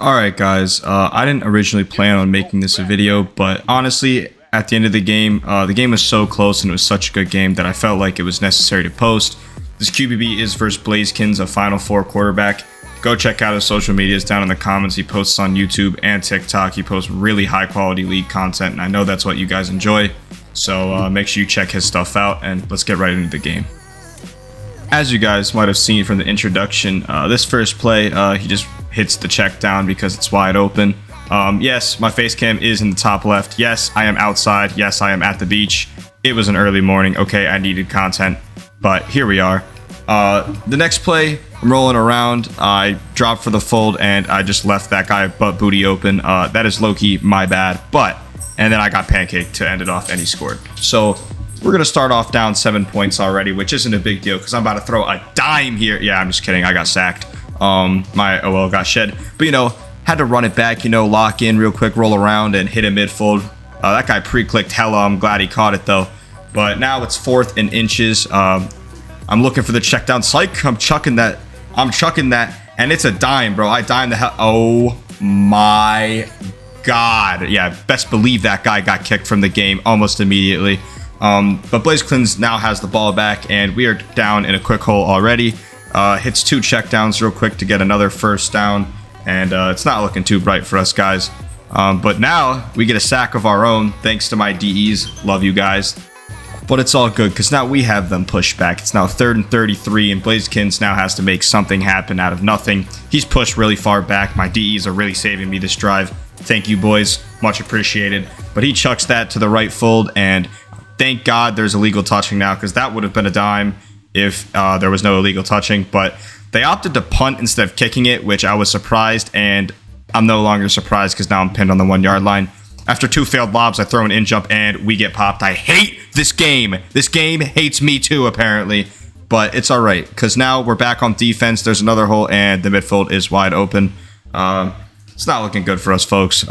Alright guys, I didn't originally plan on making this a video, but honestly, at the end of the game was so close and it was such a good game that I felt like it was necessary to post. This QBB is versus Blazekin's a Final Four quarterback. Go check out his social medias down in the comments. He posts on YouTube and TikTok. He posts really high quality league content, and I know that's what you guys enjoy. So make sure you check his stuff out, and let's get right into the game. As you guys might have seen from the introduction, this first play, he just hits the check down because it's wide open. Yes, my face cam is in the top left. Yes, I am outside. Yes, I am at the beach. It was an early morning. Okay, I needed content, but here we are. The next play, I'm rolling around. I dropped for the fold, and I just left that guy butt booty open. That is low-key my bad, and then I got pancaked to end it off, and he scored. So we're going to start off down 7 points already, which isn't a big deal because I'm about to throw a dime here. Yeah, I'm just kidding. I got sacked. My OL got shed. But, had to run it back, lock in real quick, roll around, and hit a mid-fold. That guy pre-clicked hella. I'm glad he caught it, though. But now it's 4th and inches. I'm looking for the check down. Psych, I'm chucking that. And it's a dime, bro. I dimed the hell. Oh, my God. Yeah, best believe that guy got kicked from the game almost immediately. But Blazekin now has the ball back, and we are down in a quick hole already. Hits 2 checkdowns real quick to get another first down, and it's not looking too bright for us guys. But now we get a sack of our own, thanks to my DEs. Love you guys. But it's all good, because now we have them pushed back. It's now 3rd and 33, and Blazekin now has to make something happen out of nothing. He's pushed really far back. My DEs are really saving me this drive. Thank you, boys. Much appreciated. But he chucks that to the right fold, and thank God there's illegal touching now, because that would have been a dime if there was no illegal touching. But they opted to punt instead of kicking it, which I was surprised, and I'm no longer surprised because now I'm pinned on the 1-yard line. After 2 failed lobs, I throw an in-jump, and we get popped. I hate this game. This game hates me too, apparently. But it's all right, because now we're back on defense. There's another hole, and the midfield is wide open. It's not looking good for us, folks.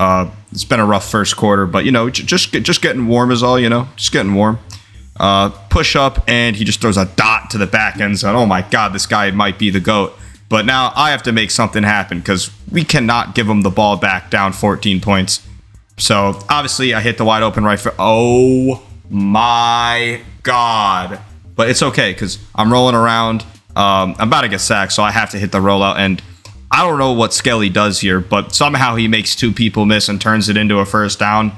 It's been a rough first quarter, but, just getting warm is all, just getting warm. Push up, and he just throws a dot to the back end zone. Oh, my God, this guy might be the GOAT. But now I have to make something happen because we cannot give him the ball back down 14 points. So, obviously, I hit the wide open right foot. Oh, my God. But it's okay because I'm rolling around. I'm about to get sacked, so I have to hit the rollout. And I don't know what Skelly does here, but somehow he makes 2 people miss and turns it into a first down.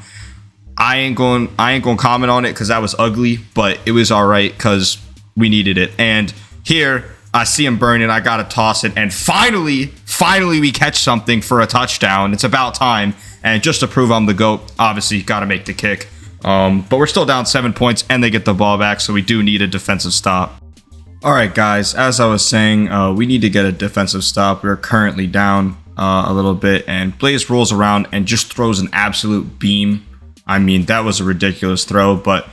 I ain't going to comment on it because that was ugly, but it was all right because we needed it. And here, I see him burning. I got to toss it. And finally, we catch something for a touchdown. It's about time. And just to prove I'm the GOAT, obviously, got to make the kick. But we're still down 7 points, and they get the ball back, so we do need a defensive stop. All right, guys, as I was saying, we need to get a defensive stop. We're currently down a little bit, and Blaze rolls around and just throws an absolute beam. I mean, that was a ridiculous throw, but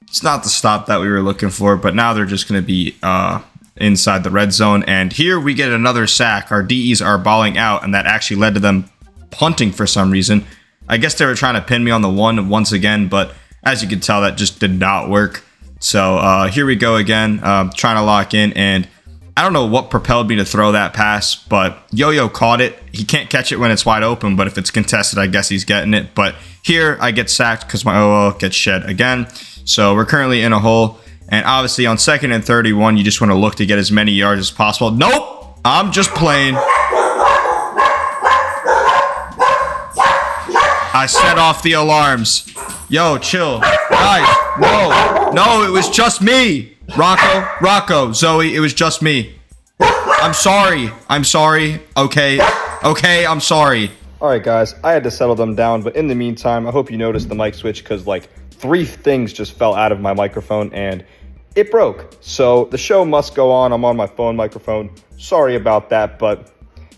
it's not the stop that we were looking for. But now they're just going to be inside the red zone, and here we get another sack. Our DEs are balling out, and that actually led to them punting for some reason. I guess they were trying to pin me on the 1 once again, but as you can tell, that just did not work. So here we go again, trying to lock in, and I don't know what propelled me to throw that pass, but Yo-Yo caught it. He can't catch it when it's wide open, but if it's contested, I guess he's getting it. But here, I get sacked because my OL gets shed again. So we're currently in a hole, and obviously on 2nd and 31, you just want to look to get as many yards as possible. Nope! I'm just playing. I set off the alarms. Yo, chill. Guys, no, it was just me. Rocco, Zoe, it was just me. I'm sorry. Okay, I'm sorry. All right, guys, I had to settle them down, but in the meantime, I hope you noticed the mic switch because like 3 things just fell out of my microphone and it broke. So the show must go on. I'm on my phone microphone. Sorry about that, but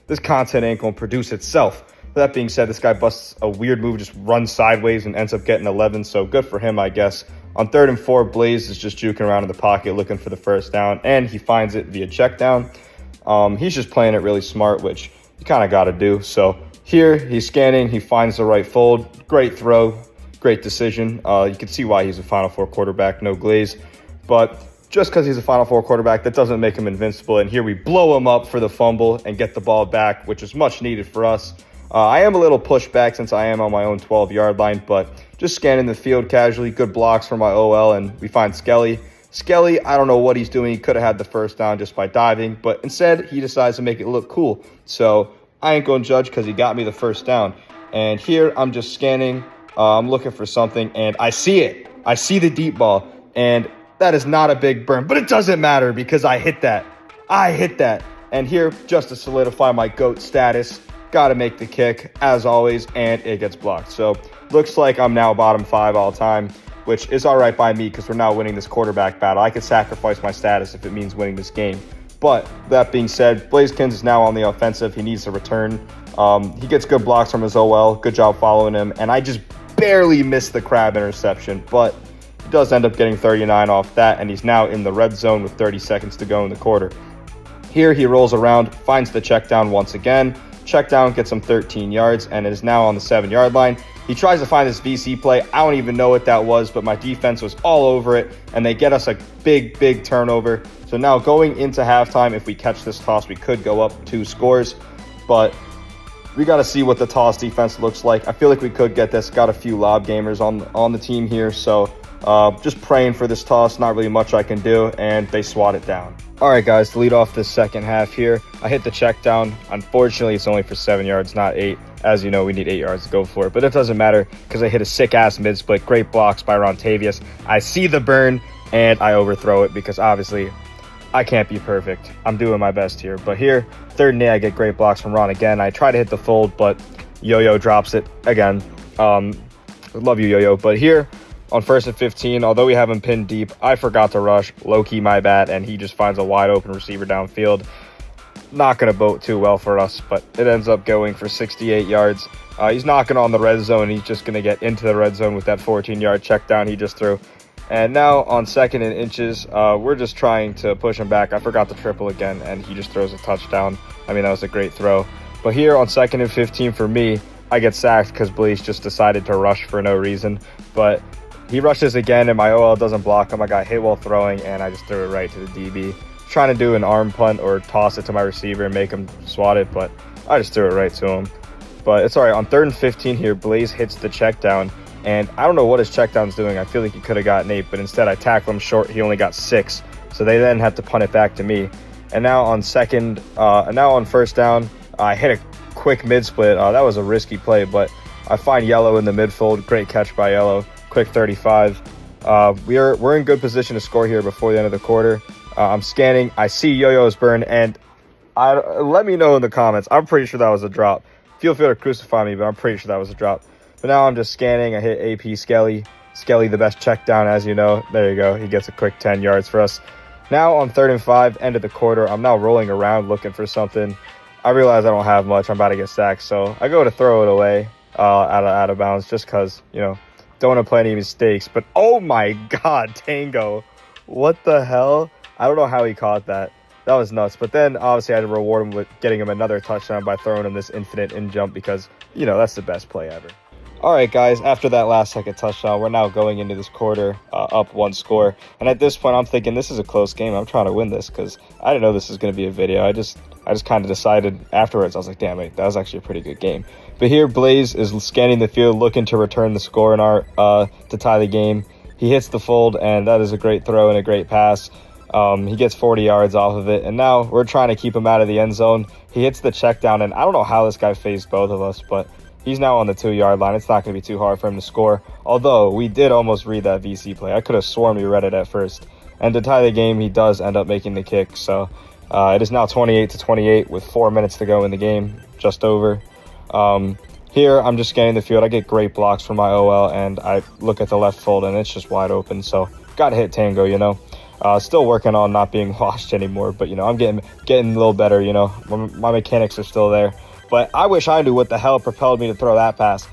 this content ain't gonna produce itself. That being said, this guy busts a weird move, just runs sideways and ends up getting 11, so good for him, I guess. On 3rd and 4, Blaze is just juking around in the pocket looking for the first down, and he finds it via check down. He's just playing it really smart, which you kind of got to do. So here, he's scanning, he finds the right fold. Great throw, great decision. You can see why he's a Final Four quarterback, no glaze. But just because he's a Final Four quarterback, that doesn't make him invincible. And here we blow him up for the fumble and get the ball back, which is much needed for us. I am a little pushed back since I am on my own 12-yard line, but just scanning the field casually. Good blocks for my OL, and we find Skelly. Skelly, I don't know what he's doing. He could have had the first down just by diving, but instead he decides to make it look cool. So I ain't going to judge because he got me the first down. And here I'm just scanning. I'm looking for something, and I see it. I see the deep ball, and that is not a big burn, but it doesn't matter because I hit that. I hit that. And here, just to solidify my GOAT status, got to make the kick, as always, and it gets blocked. So looks like I'm now bottom 5 all time, which is all right by me because we're now winning this quarterback battle. I could sacrifice my status if it means winning this game. But that being said, Blazekin is now on the offensive. He needs to return. He gets good blocks from his OL. Good job following him. And I just barely missed the crab interception, but he does end up getting 39 off that, and he's now in the red zone with 30 seconds to go in the quarter. Here he rolls around, finds the check down once again. Check down gets him 13 yards and is now on the 7-yard line. He tries to find this VC play. I don't even know what that was, but my defense was all over it, and they get us a big turnover. So now going into halftime, if we catch this toss, we could go up 2 scores, but we got to see what the toss defense looks like. I feel like we could get this. Got a few lob gamers on the team here, so just praying for this toss. Not really much I can do, and they swat it down. All right, guys, to lead off this second half here, I hit the check down. Unfortunately, it's only for 7 yards, not 8. As you know, we need 8 yards to go for it, but it doesn't matter because I hit a sick-ass mid-split. Great blocks by Rontavius. I see the burn, and I overthrow it because obviously I can't be perfect. I'm doing my best here. But here, 3rd and 8, I get great blocks from Ron again. I try to hit the fold, but Yo-Yo drops it again. Love you, Yo-Yo. But here, on 1st and 15, although we have him pinned deep, I forgot to rush. Low-key my bad, and he just finds a wide-open receiver downfield. Not going to boat too well for us, but it ends up going for 68 yards. He's knocking on the red zone. He's just going to get into the red zone with that 14-yard check down he just threw. And now on 2nd and inches, we're just trying to push him back. I forgot to triple again, and he just throws a touchdown. I mean, that was a great throw. But here on 2nd and 15 for me, I get sacked because Blaze just decided to rush for no reason. But he rushes again, and my OL doesn't block him. I got hit while throwing, and I just threw it right to the DB. Trying to do an arm punt or toss it to my receiver and make him swat it, but I just threw it right to him. But it's all right. On 3rd and 15 here, Blaze hits the check down. And I don't know what his checkdown's doing. I feel like he could have gotten 8, but instead I tackle him short. He only got 6. So they then had to punt it back to me. And now on 1st down, I hit a quick mid-split. That was a risky play, but I find Yellow in the midfield. Great catch by Yellow. Quick 35. We're in good position to score here before the end of the quarter. I'm scanning. I see Yo-Yo's burn, and let me know in the comments. I'm pretty sure that was a drop. Feel free to crucify me, but I'm pretty sure that was a drop. But now I'm just scanning. I hit AP Skelly. Skelly, the best check down, as you know. There you go. He gets a quick 10 yards for us. Now on 3rd and 5, end of the quarter, I'm now rolling around looking for something. I realize I don't have much. I'm about to get sacked, so I go to throw it away out of bounds just because, you know, don't want to play any mistakes. But oh my God, Tango. What the hell? I don't know how he caught that. That was nuts. But then obviously I had to reward him with getting him another touchdown by throwing him this infinite in jump because, you know, that's the best play ever. All right, guys, after that last second touchdown, we're now going into this quarter up 1 score. And at this point, I'm thinking this is a close game. I'm trying to win this because I didn't know this was going to be a video. I just kind of decided afterwards. I was like, damn it, that was actually a pretty good game. But here, Blaze is scanning the field, looking to return the score in our to tie the game. He hits the fold, and that is a great throw and a great pass. He gets 40 yards off of it, and now we're trying to keep him out of the end zone. He hits the check down, and I don't know how this guy faced both of us, but he's now on the 2-yard line. It's not going to be too hard for him to score, although we did almost read that VC play. I could have sworn we read it at first. And to tie the game, he does end up making the kick. So it is now 28-28 with 4 minutes to go in the game, just over. Here, I'm just scanning the field. I get great blocks from my OL, and I look at the left fold, and it's just wide open. So got to hit Tango, you know. Still working on not being washed anymore, but, you know, I'm getting a little better, you know. My mechanics are still there. But I wish I knew what the hell propelled me to throw that pass.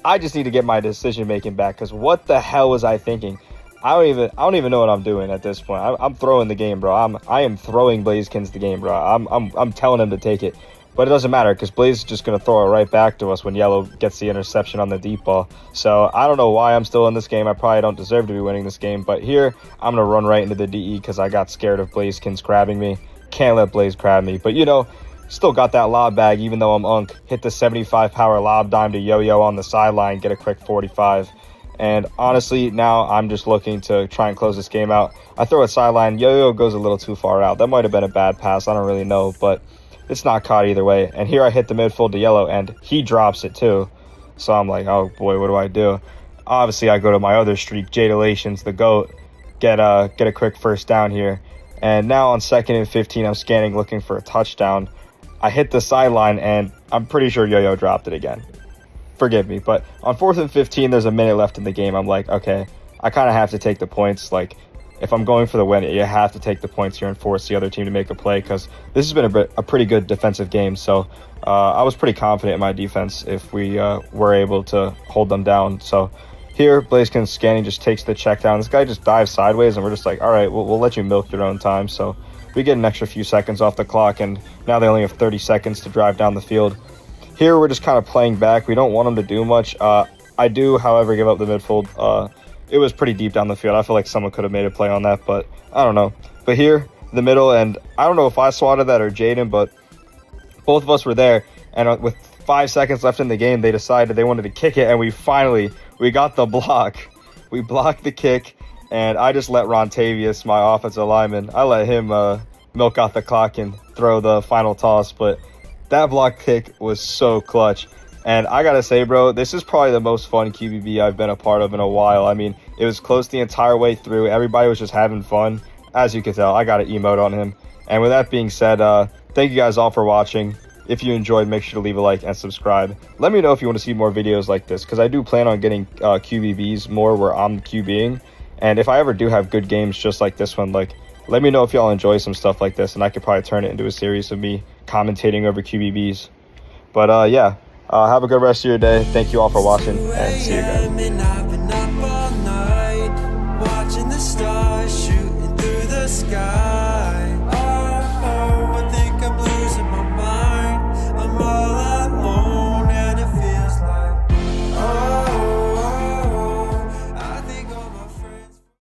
I just need to get my decision making back because what the hell was I thinking? I don't even know what I'm doing at this point. I'm throwing the game, bro. I am throwing Blazekin's the game, bro. I'm telling him to take it, but it doesn't matter because Blaze is just gonna throw it right back to us when Yellow gets the interception on the deep ball. So I don't know why I'm still in this game. I probably don't deserve to be winning this game, but here I'm gonna run right into the DE because I got scared of Blazekin's crabbing me. Can't let Blaze crab me, but you know. Still got that lob bag, even though I'm unk. Hit the 75 power lob dime to Yo-Yo on the sideline, get a quick 45. And honestly, now I'm just looking to try and close this game out. I throw a sideline. Yo-Yo goes a little too far out. That might have been a bad pass. I don't really know, but it's not caught either way. And here I hit the midfield to Yellow, and he drops it too. So I'm like, oh boy, what do I do? Obviously, I go to my other streak, Jadalations, the GOAT, get a quick first down here. And now on 2nd and 15, I'm scanning looking for a touchdown. I hit the sideline, and I'm pretty sure Yo-Yo dropped it again. Forgive me, but on 4th and 15, there's a minute left in the game. I'm like, okay, I kind of have to take the points. Like, if I'm going for the win, you have to take the points here and force the other team to make a play, because this has been a pretty good defensive game. So I was pretty confident in my defense if we were able to hold them down. So here, Blazekin scanning just takes the check down. This guy just dives sideways, and we're just like, all right, we'll let you milk your own time. So we get an extra few seconds off the clock, and now they only have 30 seconds to drive down the field. Here, we're just kind of playing back. We don't want them to do much. I do, however, give up the midfield. It was pretty deep down the field. I feel like someone could have made a play on that, but I don't know. But here, the middle, and I don't know if I swatted that or Jaden, but both of us were there. And with 5 seconds left in the game, they decided they wanted to kick it, and we got the block. We blocked the kick, and I just let Rontavius, my offensive lineman, I let him milk out the clock and throw the final toss, but that block kick was so clutch. And I gotta say, bro, this is probably the most fun QBB I've been a part of in a while. I mean, it was close the entire way through. Everybody was just having fun. As you can tell, I got an emote on him. And with that being said, thank you guys all for watching. If you enjoyed, make sure to leave a like and subscribe. Let me know if you want to see more videos like this, because I do plan on getting QBBs more where I'm QBing. And if I ever do have good games just like this one, like, let me know if y'all enjoy some stuff like this, and I could probably turn it into a series of me commentating over QBBs. But yeah, have a good rest of your day. Thank you all for watching, and see you guys. Watching the stars shooting through the sky.